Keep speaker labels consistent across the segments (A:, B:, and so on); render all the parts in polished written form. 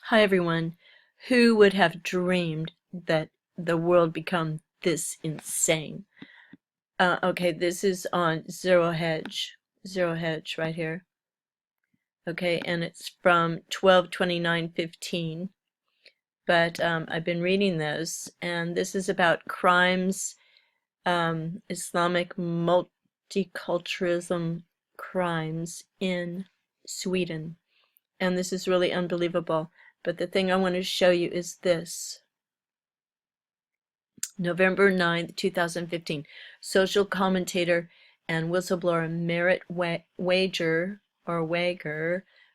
A: Hi everyone. Who would have dreamed that the world become this insane? Okay, this is on Zero Hedge right here. Okay, and it's from 12/29/15. But I've been reading this, and this is about crimes, Islamic multiculturalism crimes in Sweden. And this is really unbelievable. But the thing I want to show you is this. November 9th, 2015, social commentator and whistleblower Merit Wager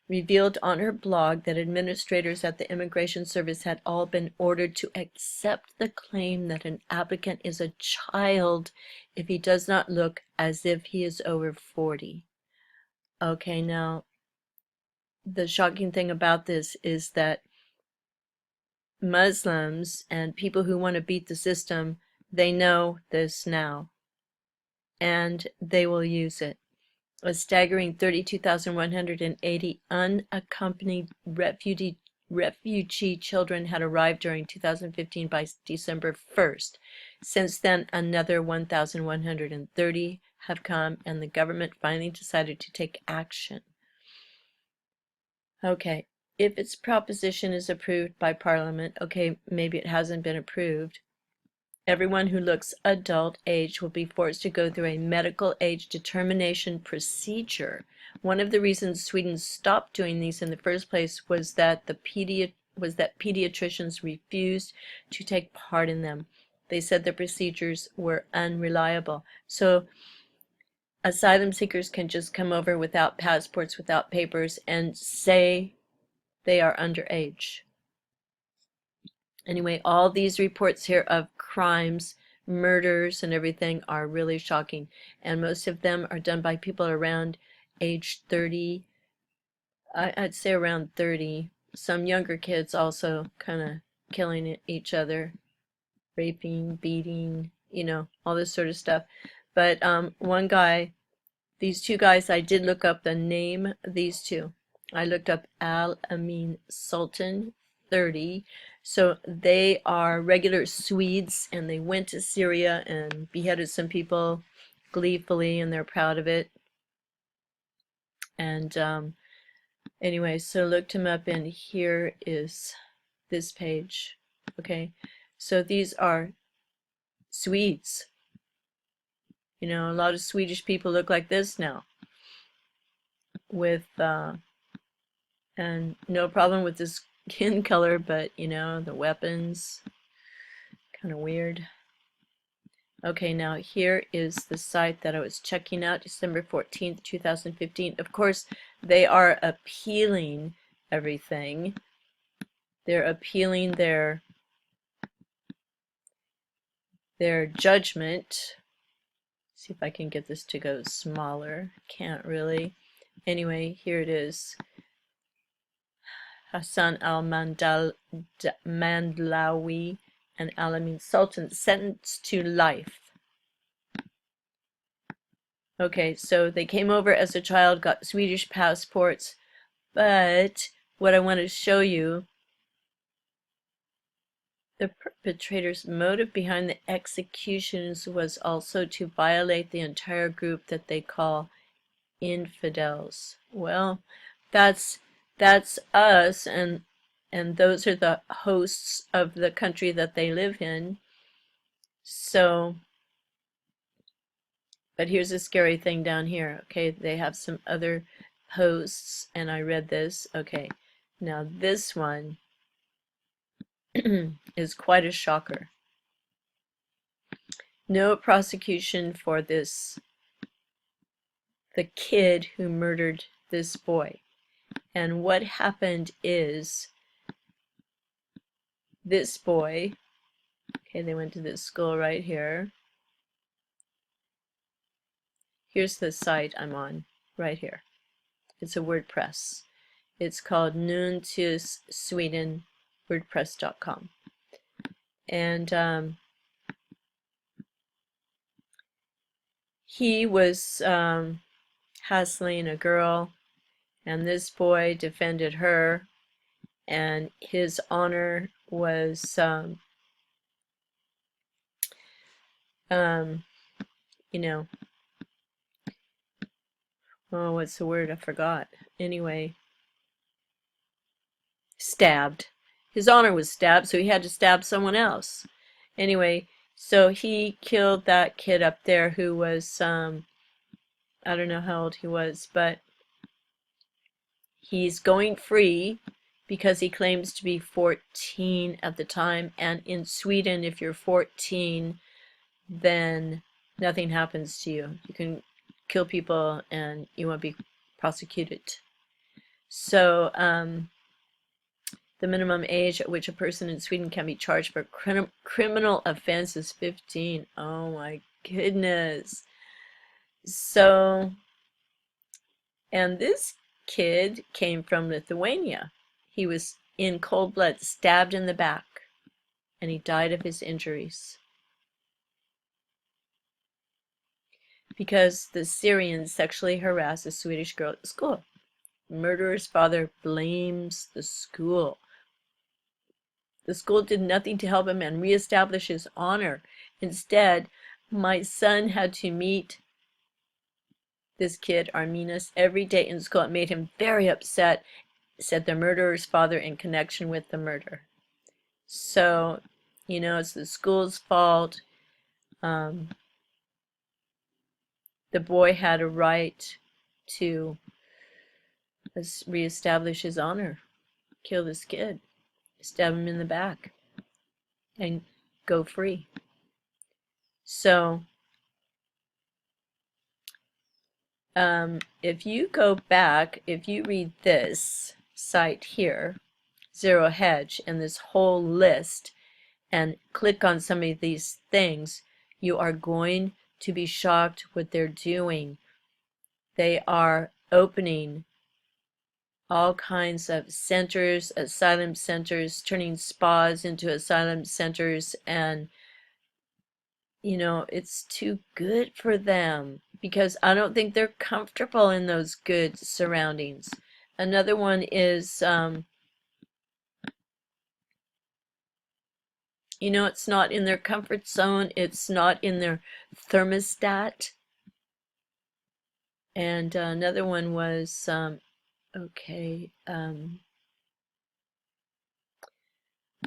A: revealed on her blog that administrators at the Immigration Service had all been ordered to accept the claim that an applicant is a child if he does not look as if he is over 40. Okay, now the shocking thing about this is that Muslims and people who want to beat the system, they know this now, and they will use it. A staggering 32,180 unaccompanied refugee children had arrived during 2015 by December 1st. Since then, another 1,130 have come, and the government finally decided to take action. Okay, if its proposition is approved by Parliament, okay, maybe it hasn't been approved, everyone who looks adult age will be forced to go through a medical age determination procedure. One of the reasons Sweden stopped doing these in the first place was that pediatricians refused to take part in them. They said the procedures were unreliable. So asylum seekers can just come over without passports, without papers, and say they are underage. Anyway, all these reports here of crimes, murders, and everything are really shocking. And most of them are done by people around age 30. I'd say around 30. Some younger kids also kind of killing each other, raping, beating, all this sort of stuff. But one guy, these two guys, I did look up the name, these two. I looked up Al-Amin Sultan, 30. So they are regular Swedes, and they went to Syria and beheaded some people gleefully, and they're proud of it. And anyway, so looked him up, and here is this page. Okay, so these are Swedes. A lot of Swedish people look like this now, with and no problem with the skin color, but the weapons, kind of weird. Okay, now here is the site that I was checking out, December 14th, 2015. Of course, they are appealing everything. They're appealing their judgment. See if I can get this to go smaller. Can't really. Anyway, here it is. Hassan al-Mandlawi and Al-Amin Sultan sentenced to life. Okay, so they came over as a child, got Swedish passports, but what I want to show you, the perpetrator's motive behind the executions was also to violate the entire group that they call infidels. Well, that's us, and those are the hosts of the country that they live in. So, but here's a scary thing down here. Okay, they have some other posts, and I read this. Okay, now this one is quite a shocker. No prosecution for the kid who murdered this boy. And what happened is this boy, okay, they went to this school right here. Here's the site I'm on, right here. It's a WordPress. It's called Nuntius Sweden, WordPress.com. And he was hassling a girl, and this boy defended her, and his honor was, um, you know, oh, what's the word? I forgot. Anyway, stabbed. His honor was stabbed, so he had to stab someone else. Anyway, so he killed that kid up there who was, I don't know how old he was, but he's going free because he claims to be 14 at the time. And in Sweden, if you're 14, then nothing happens to you. You can kill people and you won't be prosecuted. So, the minimum age at which a person in Sweden can be charged for criminal offense is 15. Oh my goodness. So, and this kid came from Lithuania. He was in cold blood, stabbed in the back, and he died of his injuries because the Syrians sexually harassed a Swedish girl at school. The murderer's father blames the school. The school did nothing to help him and reestablish his honor. Instead, my son had to meet this kid, Arminus, every day in school. It made him very upset, said the murderer's father in connection with the murder. So, it's the school's fault. The boy had a right to reestablish his honor, kill this kid, stab him in the back, and go free. So, if you go back, if you read this site here, Zero Hedge, and this whole list, and click on some of these things, you are going to be shocked what they're doing. They are opening all kinds of centers, asylum centers, turning spas into asylum centers, and it's too good for them because I don't think they're comfortable in those good surroundings. Another one is, it's not in their comfort zone, it's not in their thermostat. And another one was,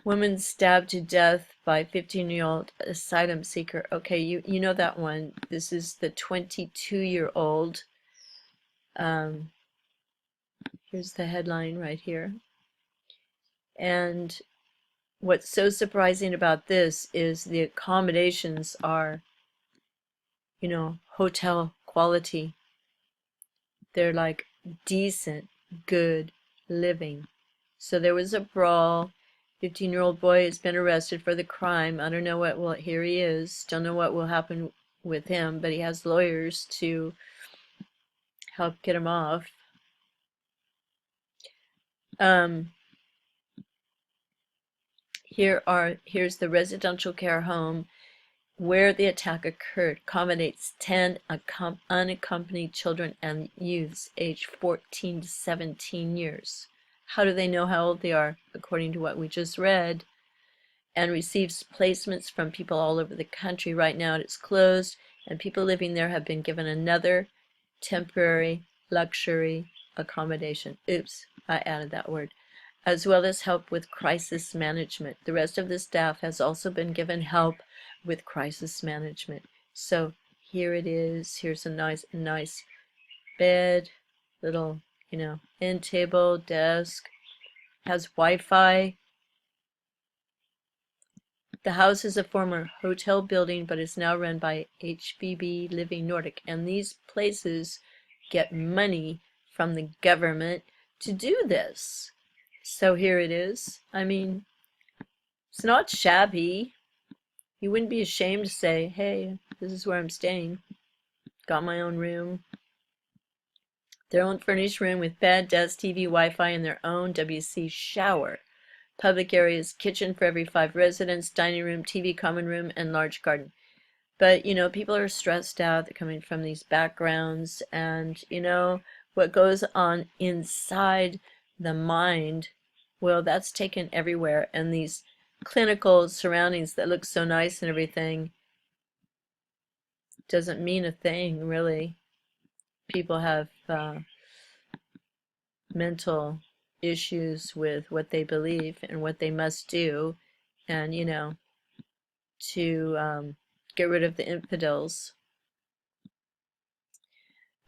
A: woman stabbed to death by 15-year-old asylum seeker. Okay, you know that one. This is the 22-year-old. Here's the headline right here. And what's so surprising about this is the accommodations are, hotel quality. They're like decent, good living. So there was a brawl. 15-year-old boy has been arrested for the crime. I don't know what will, here he is. Don't know what will happen with him, but he has lawyers to help get him off. Here's the residential care home where the attack occurred. Accommodates 10 unaccompanied children and youths aged 14 to 17 years. How do they know how old they are? According to what we just read. And receives placements from people all over the country. Right now it's closed, and people living there have been given another temporary luxury accommodation. Oops, I added that word. As well as help with crisis management. The rest of the staff has also been given help with crisis management. So here it is. Here's a nice bed, little, end table, desk, has Wi-Fi. The house is a former hotel building, but is now run by HVB Living Nordic, and these places get money from the government to do this. So here it is. I mean, it's not shabby. You wouldn't be ashamed to say, hey, this is where I'm staying. Got my own room. Their own furnished room with bed, desk, TV, Wi-Fi, and their own WC shower. Public areas, kitchen for every 5 residents, dining room, TV, common room, and large garden. But, people are stressed out. They're coming from these backgrounds. And, what goes on inside the mind Well, that's taken everywhere, and these clinical surroundings that look so nice and everything doesn't mean a thing, really. People have mental issues with what they believe and what they must do, and to get rid of the infidels.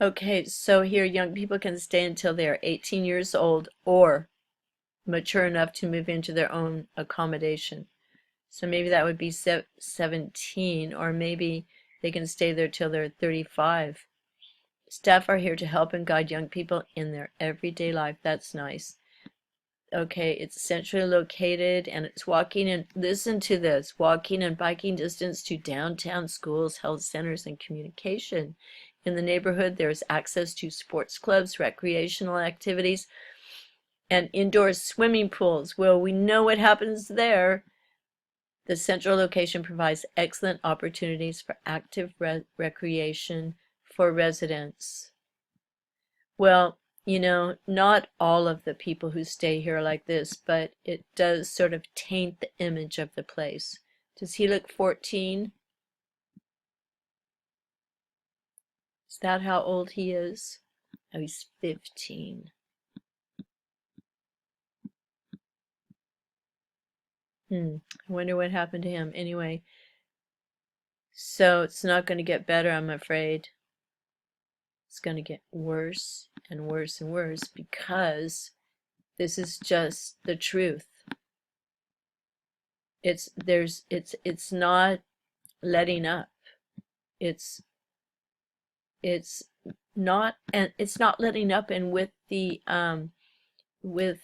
A: Okay, so here young people can stay until they are 18 years old or mature enough to move into their own accommodation. So maybe that would be 17, or maybe they can stay there till they're 35. Staff are here to help and guide young people in their everyday life. That's nice. Okay, it's centrally located and it's walking and listen to this, walking and biking distance to downtown schools, health centers, and communication. In the neighborhood, there's access to sports clubs, recreational activities, and indoor swimming pools. Well, we know what happens there. The central location provides excellent opportunities for active recreation for residents. Well, not all of the people who stay here are like this, but it does sort of taint the image of the place. Does he look 14? Is that how old he is? Oh, he's 15. I wonder what happened to him. Anyway, so it's not going to get better, I'm afraid. It's going to get worse and worse and worse because this is just the truth. It's not letting up. It's it's it's not letting up, and with with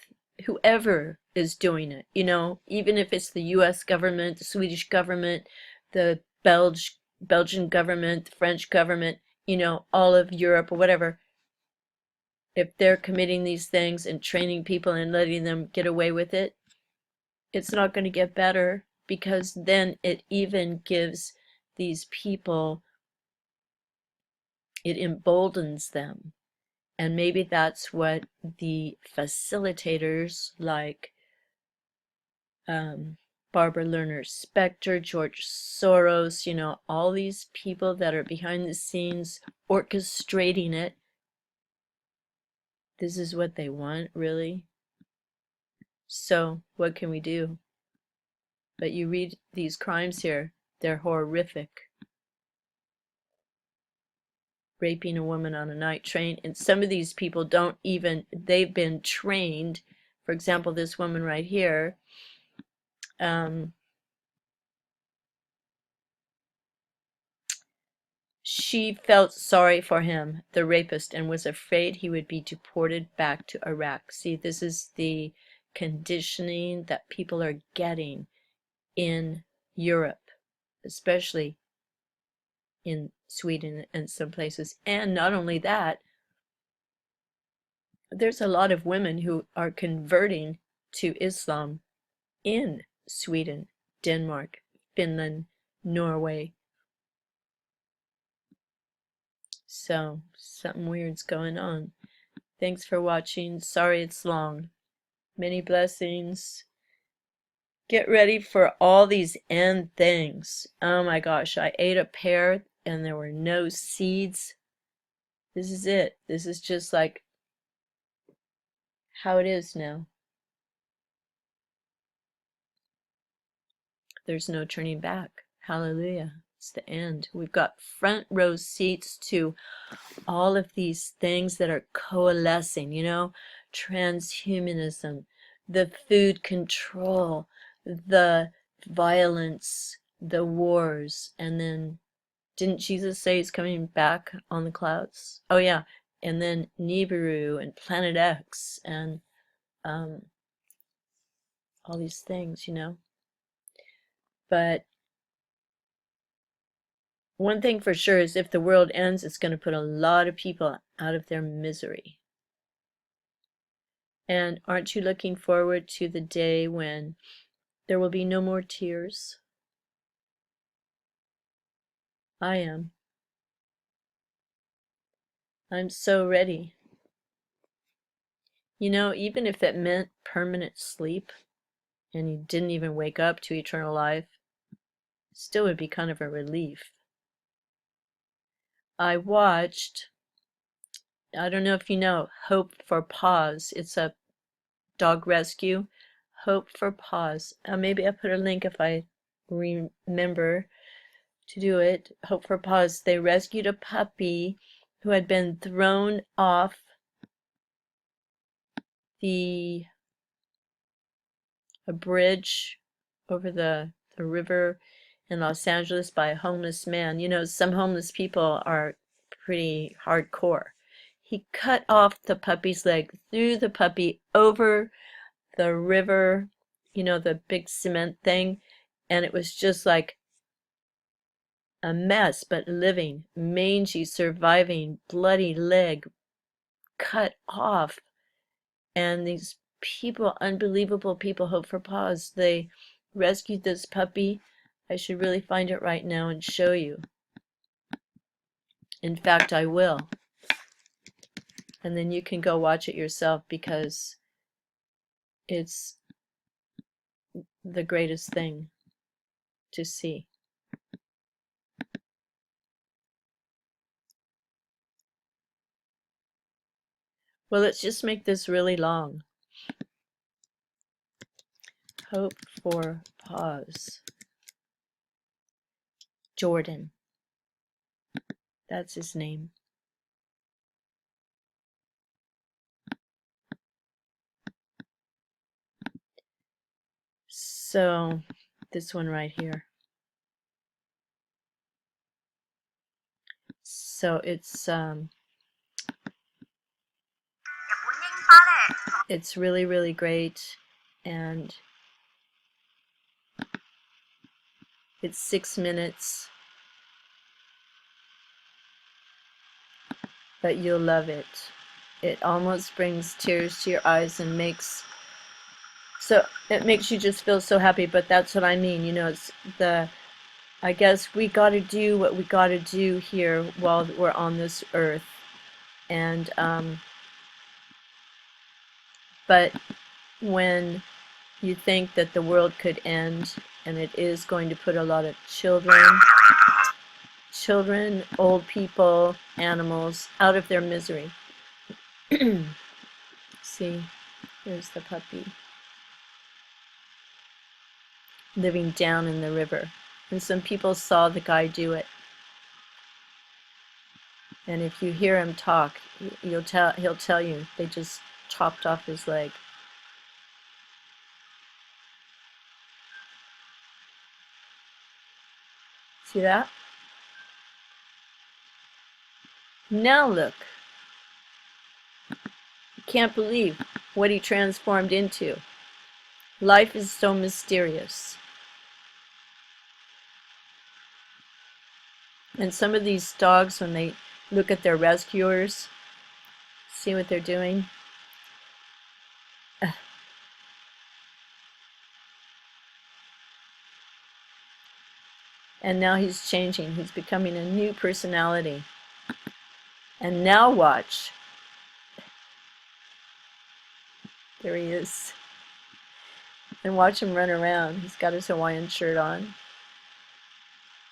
A: whoever is doing it, even if it's the US government, the Swedish government, the Belgian government, the French government, all of Europe or whatever, if they're committing these things and training people and letting them get away with it, it's not going to get better, because then it even gives these people, it emboldens them. And maybe that's what the facilitators like Barbara Lerner Spector, George Soros, all these people that are behind the scenes orchestrating it, this is what they want, really. So what can we do? But you read these crimes here, they're horrific. Raping a woman on a night train, and some of these people they've been trained. For example, this woman right here, she felt sorry for him, the rapist, and was afraid he would be deported back to Iraq. See, this is the conditioning that people are getting in Europe, especially in Sweden and some places. And not only that, there's a lot of women who are converting to Islam in Sweden, Denmark, Finland, Norway. So something weird's going on. Thanks for watching. Sorry it's long. Many blessings. Get ready for all these end things. Oh my gosh, I ate a pear and there were no seeds. This is it. This is just like how it is now. There's no turning back. Hallelujah. It's the end. We've got front row seats to all of these things that are coalescing, transhumanism, the food control, the violence, the wars, and then didn't Jesus say he's coming back on the clouds? Oh yeah, and then Nibiru and Planet X and all these things, But one thing for sure is if the world ends, it's going to put a lot of people out of their misery. And aren't you looking forward to the day when there will be no more tears? I am. I'm so ready. You know, even if it meant permanent sleep and you didn't even wake up to eternal life, still would be kind of a relief. I watched, I don't know if you know, Hope for Paws. It's a dog rescue. Hope for Paws. Maybe I'll put a link if I remember to do it. Hope for Paws. They rescued a puppy who had been thrown off a bridge over the river in Los Angeles by a homeless man. You know, some homeless people are pretty hardcore. He cut off the puppy's leg, threw the puppy over the river, you know, the big cement thing, and it was just like a mess, but living, mangy, surviving, bloody leg cut off. And these people, unbelievable people, Hope for Paws, they rescued this puppy. I should really find it right now and show you. In fact, I will. And then you can go watch it yourself because it's the greatest thing to see. Well, let's just make this really long. Hope for Paws. Jordan. That's his name. So, this one right here. So it's really, really great, and it's 6 minutes, but you'll love it. It almost brings tears to your eyes and makes you just feel so happy. But that's what I mean, you know, it's I guess we got to do what we got to do here while we're on this earth, and but when you think that the world could end, and it is going to put a lot of children, old people, animals out of their misery. See, here's the puppy living down in the river. And some people saw the guy do it. And if you hear him talk, he'll tell you they just chopped off his leg. See that? Now look. You can't believe what he transformed into. Life is so mysterious. And some of these dogs, when they look at their rescuers, see what they're doing? And now he's changing. He's becoming a new personality. And now watch. There he is. And watch him run around. He's got his Hawaiian shirt on.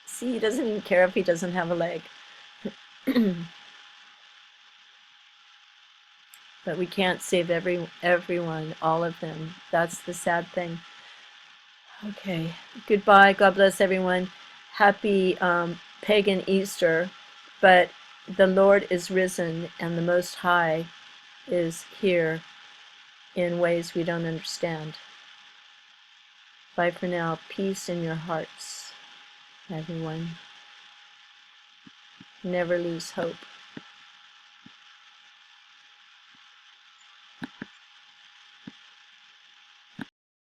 A: See, he doesn't even care if he doesn't have a leg. But we can't save everyone, all of them. That's the sad thing. Okay, goodbye. God bless everyone. Happy pagan Easter. But the Lord is risen, and the Most High is here in ways we don't understand. Bye for now. Peace in your hearts, everyone. Never lose hope.